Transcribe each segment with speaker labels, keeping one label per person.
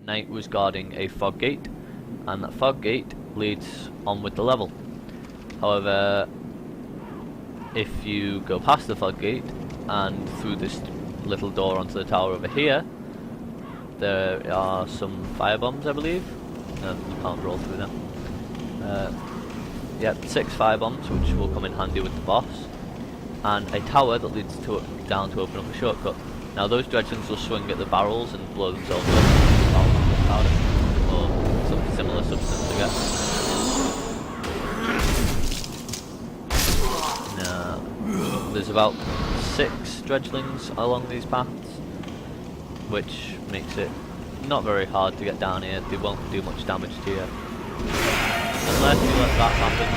Speaker 1: knight was guarding a fog gate, and that fog gate leads on with the level. However, if you go past the fog gate and through this little door onto the tower over here, there are some fire bombs, I believe. You can't roll through them. Yeah, 6 fire bombs, which will come in handy with the boss, and a tower that leads down to open up a shortcut. Now those dredgelings will swing at the barrels and blow themselves up with powder, or some similar substance, I guess. Now, there's about 6 dredgelings along these paths, which makes it not very hard to get down here. They won't do much damage to you. Unless you let that happen,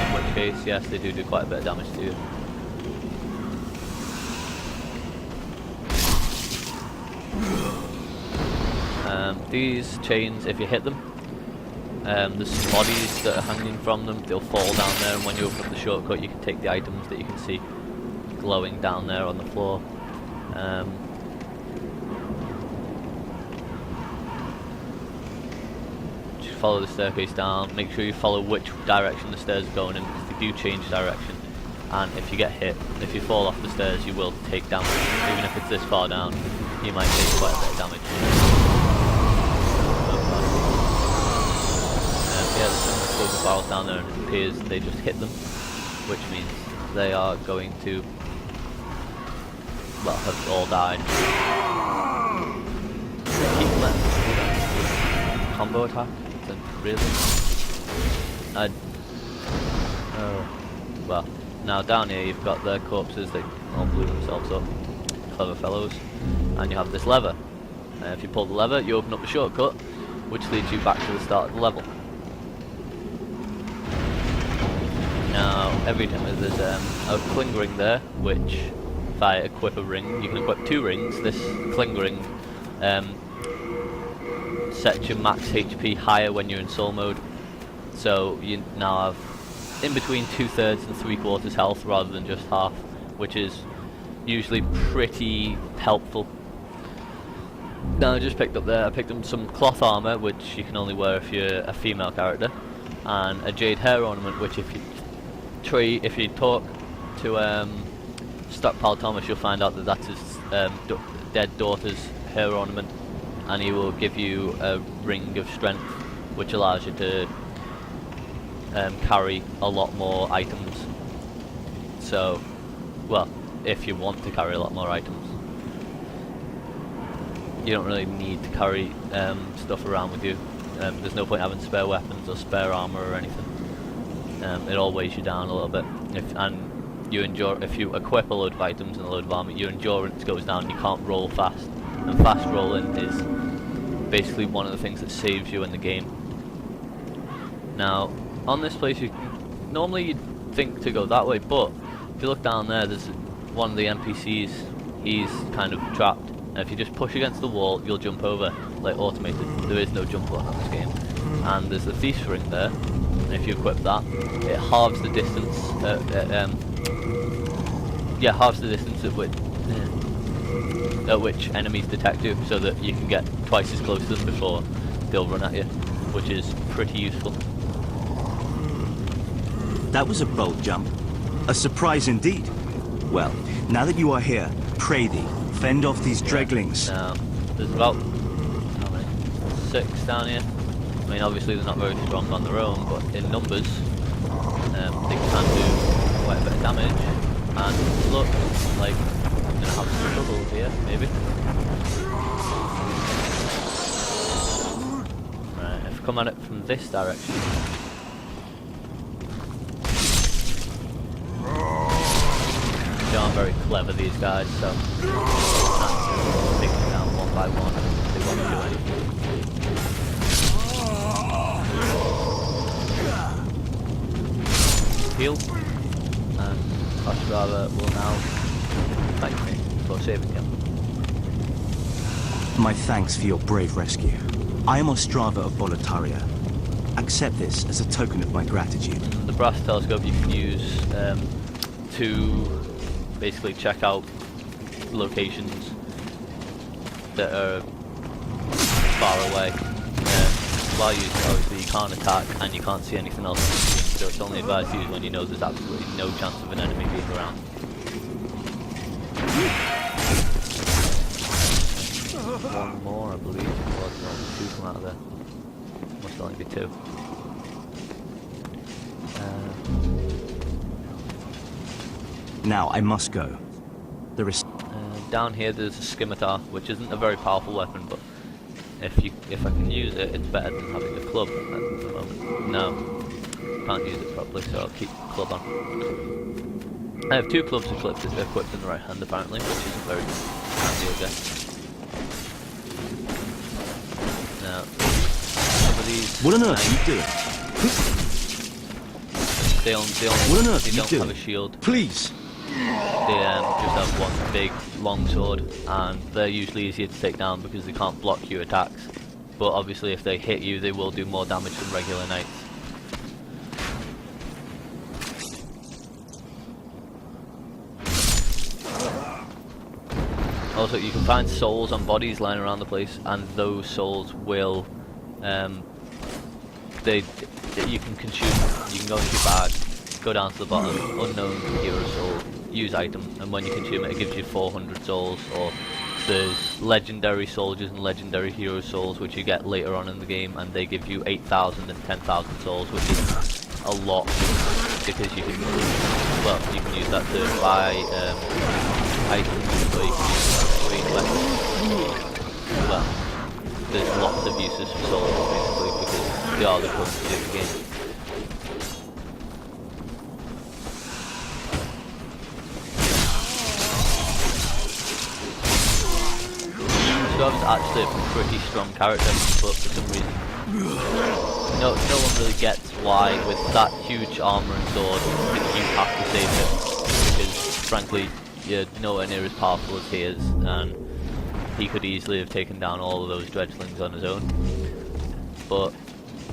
Speaker 1: in which case, yes, they do quite a bit of damage to you. These chains, if you hit them, there's some bodies that are hanging from them. They'll fall down there, and when you open up the shortcut, you can take the items that you can see glowing down there on the floor. Just follow the staircase down. Make sure you follow which direction the stairs are going in, because they do change direction. And if you get hit, if you fall off the stairs, you will take damage. Even if it's this far down, you might take quite a bit of damage. Yeah, there's some explosive barrels down there, and it appears they just hit them, which means they are going to, well, have all died. Keep letting combo attack, then really? Oh, well, now down here you've got their corpses, they all blew themselves up, clever fellows, and you have this lever. If you pull the lever, you open up the shortcut, which leads you back to the start of the level. Now, every time there's a cling ring there, which if I equip a ring, you can equip 2 rings. This cling ring sets your max HP higher when you're in soul mode, so you now have in between 2/3 and 3/4 health rather than just half, which is usually pretty helpful. Now I just picked up there, I picked up some cloth armor, which you can only wear if you're a female character, and a jade hair ornament, which if you talk to Stockpile Thomas, you'll find out that that's his dead daughter's hair ornament, and he will give you a ring of strength, which allows you to carry a lot more items. So, well, if you want to carry a lot more items. You don't really need to carry stuff around with you. There's no point having spare weapons or spare armor or anything. It all weighs you down a little bit. If you equip a load of items and a load of armor, your endurance goes down. You can't roll fast, and fast rolling is basically one of the things that saves you in the game. Now, on this place, normally you'd think to go that way, but if you look down there, there's one of the NPCs. He's kind of trapped. And if you just push against the wall, you'll jump over, like automated. There is no jump button on this game. And there's the Thief's Ring there, and if you equip that, it halves the distance, halves the distance at which enemies detect you, so that you can get twice as close to them before they'll run at you, which is pretty useful.
Speaker 2: That was a bold jump. A surprise indeed. Well, now that you are here, pray thee, fend off these dredgelings.
Speaker 1: Now, there's about, how many? 6 down here. I mean, obviously they're not very strong on their own, but in numbers, they can do quite a bit of damage. And look, like, I'm gonna have some trouble here, maybe. Right, if I come at it from this direction. They aren't very clever, these guys, so you have to take them down one by one. They won't do anything. Heal, and Ostrava will now fight me for saving him.
Speaker 2: My thanks for your brave rescue. I am Ostrava of Boletaria. Accept this as a token of my gratitude.
Speaker 1: The brass telescope you can use to basically check out locations that are far away. While using it, obviously you can't attack and you can't see anything else on the screen, so it's only advised to use when you know there's absolutely no chance of an enemy being around. One more, I believe. Well, there's only two come out of there. Must only be two.
Speaker 2: Now I must go. There is...
Speaker 1: Down here there's a scimitar, which isn't a very powerful weapon, but if I can use it, it's better than having a club at the moment. No, can't use it properly, so I'll keep the club on. I have two clubs equipped in the right hand apparently, which isn't very handy, I guess. Now, some of these...
Speaker 2: What on earth are you doing?
Speaker 1: They
Speaker 2: What on earth
Speaker 1: don't
Speaker 2: are you doing?
Speaker 1: have a shield.
Speaker 2: Please!
Speaker 1: They just have one big long sword, and they're usually easier to take down because they can't block your attacks. But obviously if they hit you, they will do more damage than regular knights. Also, you can find souls on bodies lying around the place, and those souls will, you can consume them. You can go into your bag, go down to the bottom, unknown hero soul, use item, and when you consume it, it gives you 400 souls. Or there's legendary soldiers and legendary hero souls, which you get later on in the game, and they give you 8,000 and 10,000 souls, which is a lot, because you can use that to buy items, or you can use that to trade weapons. Well, there's lots of uses for souls basically, because they are the currency of the game. Storm's actually a pretty strong character, but for some reason no one really gets why with that huge armour and sword you have to save him, because frankly you're nowhere near as powerful as he is, and he could easily have taken down all of those dredgelings on his own. But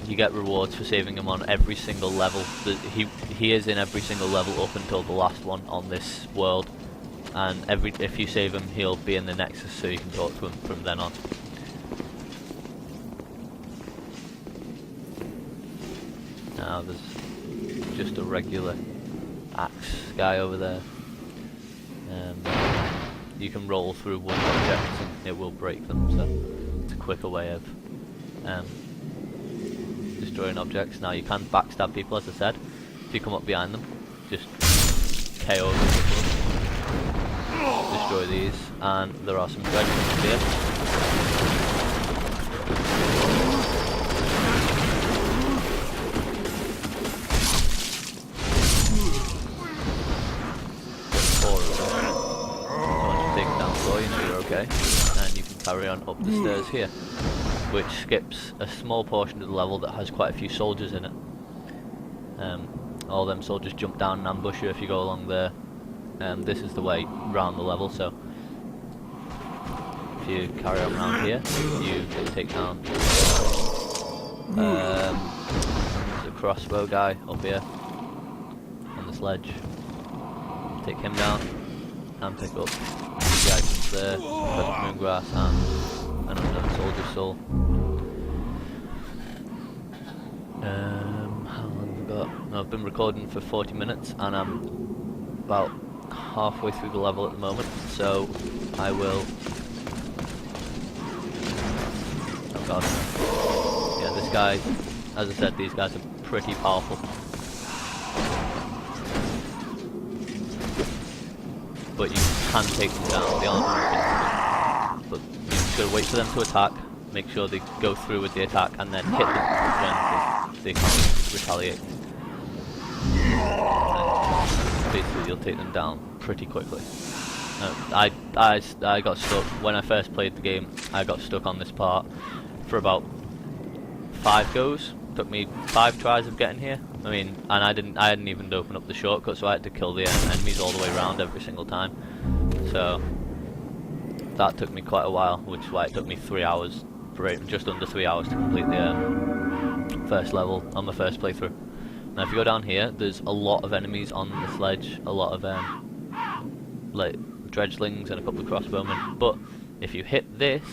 Speaker 1: you get rewards for saving him on every single level. He is in every single level up until the last one on this world. And if you save him, he'll be in the Nexus, so you can talk to him from then on. Now there's just a regular axe guy over there. You can roll through one object and it will break them, so it's a quicker way of destroying objects. Now you can backstab people, as I said. If you come up behind them, just KO them. Destroy these, and there are some dredgelings here. Four of them. So once you take them down four, you know you're okay, and you can carry on up the stairs here, which skips a small portion of the level that has quite a few soldiers in it. All them soldiers jump down and ambush you if you go along there. This is the way round the level, so if you carry on around here, you can take down there's a crossbow guy up here on this ledge. Take him down and pick up the items there, moongrass and an unknown soldier's soul. How long have we got? No, I've been recording for 40 minutes and I'm about halfway through the level at the moment, so I will... Oh god. Yeah, this guy, as I said, these guys are pretty powerful. But you can take them down, they aren't invincible. But you just gotta wait for them to attack, make sure they go through with the attack, and then hit them when they can't retaliate. Basically you'll take them down pretty quickly. I got stuck when I first played the game. I got stuck on this part for about 5 goes. Took me 5 tries of getting here. I mean, and I hadn't even opened up the shortcut, so I had to kill the enemies all the way around every single time. So that took me quite a while, which is why it took me 3 hours, just under 3 hours to complete the first level on my first playthrough. Now if you go down here, there's a lot of enemies on this ledge, a lot of like dredgelings and a couple of crossbowmen, but if you hit this,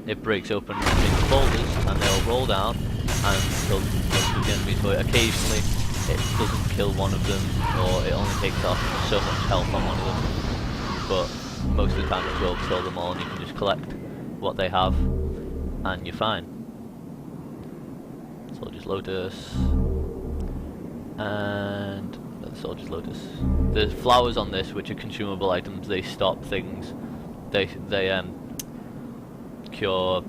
Speaker 1: it breaks open into boulders, and they'll roll down, and they'll kill the enemies. But occasionally, it doesn't kill one of them, or it only takes off so much health on one of them. But most of the time, it will kill them all, and you can just collect what they have, and you're fine. Soldier's Lotus, and Soldier's Lotus. The flowers on this, which are consumable items, they stop things. They cure.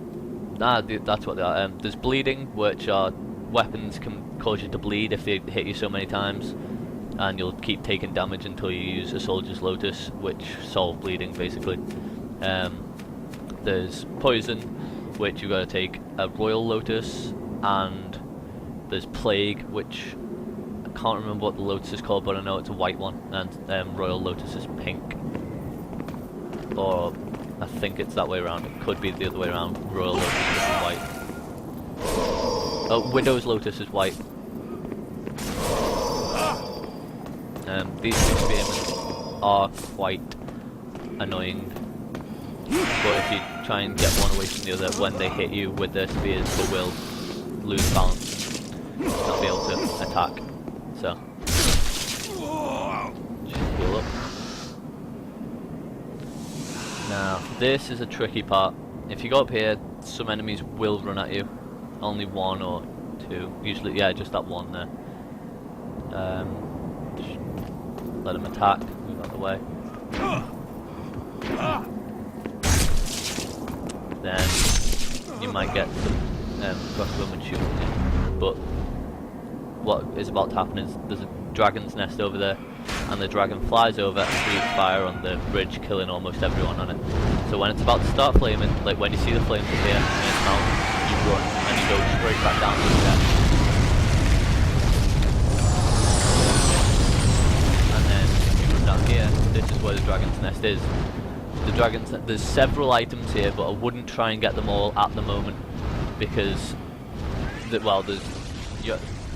Speaker 1: That's what they are. There's bleeding, which are weapons can cause you to bleed if they hit you so many times, and you'll keep taking damage until you use a Soldier's Lotus, which solve bleeding basically. There's poison, which you've got to take a Royal Lotus, and there's Plague, which I can't remember what the Lotus is called, but I know it's a white one, and Royal Lotus is pink. Or I think it's that way around. It could be the other way around. Royal Lotus is white. Oh, Widow's Lotus is white. These two spearmen are quite annoying, but if you try and get one away from the other, when they hit you with their spears, they will lose balance, not be able to attack. So, just heal up. Now, this is a tricky part. If you go up here, some enemies will run at you. Only one or two. Usually, yeah, just that one there. Just let them attack. Move out of the way. Then you might get some crossbowmen shooting you. But what is about to happen is there's a dragon's nest over there, and the dragon flies over and breathes fire on the bridge, killing almost everyone on it. So when it's about to start flaming, like when you see the flames appear in its mouth, you run and you go straight back down to the nest. And then you run down here. This is where the dragon's nest is. There's several items here, but I wouldn't try and get them all at the moment, because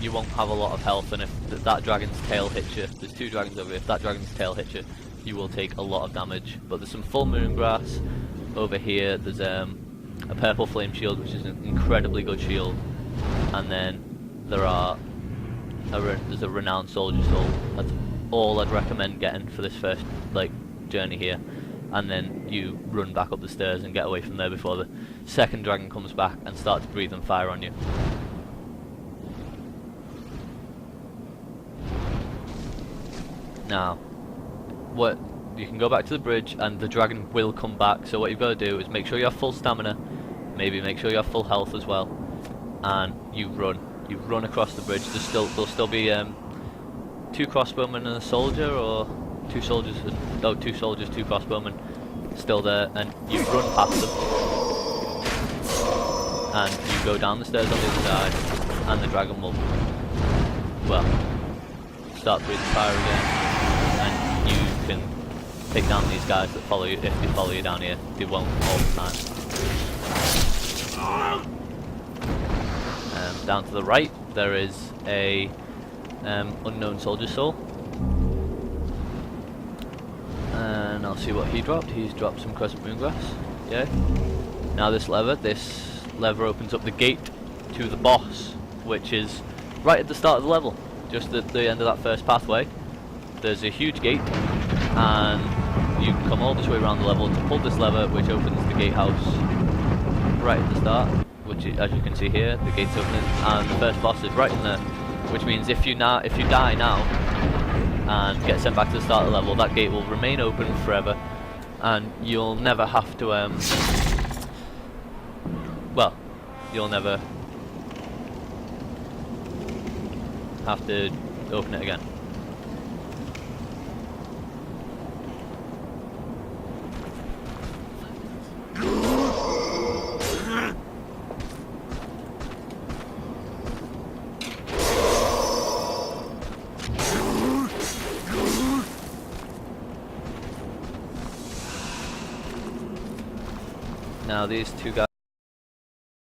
Speaker 1: you won't have a lot of health, and if that dragon's tail hits you, there's two dragons over here, if that dragon's tail hits you, you will take a lot of damage. But there's some full moon grass over here. There's a purple flame shield, which is an incredibly good shield, and then there's a renowned soldier soul. That's all I'd recommend getting for this first journey here, and then you run back up the stairs and get away from there before the second dragon comes back and starts breathing fire on you. Now, you can go back to the bridge and the dragon will come back, so what you've got to do is make sure you have full stamina, maybe make sure you have full health as well, and you run across the bridge. There'll still be two crossbowmen and a soldier, or two soldiers, two crossbowmen still there, and you run past them, and you go down the stairs on the other side, and the dragon will, start breathing fire again. You can take down these guys that follow you. If they follow you down here, they won't all the time. Down to the right, there is a unknown soldier soul, and I'll see what he dropped. He's dropped some crescent moongrass. Yeah. Now this lever opens up the gate to the boss, which is right at the start of the level, just at the end of that first pathway. There's a huge gate, and you come all this way around the level to pull this lever, which opens the gatehouse right at the start, which as you can see here, the gate's opening, and the first boss is right in there, which means if you die now and get sent back to the start of the level, that gate will remain open forever, and you'll never have to you'll never have to open it again. Now these two guys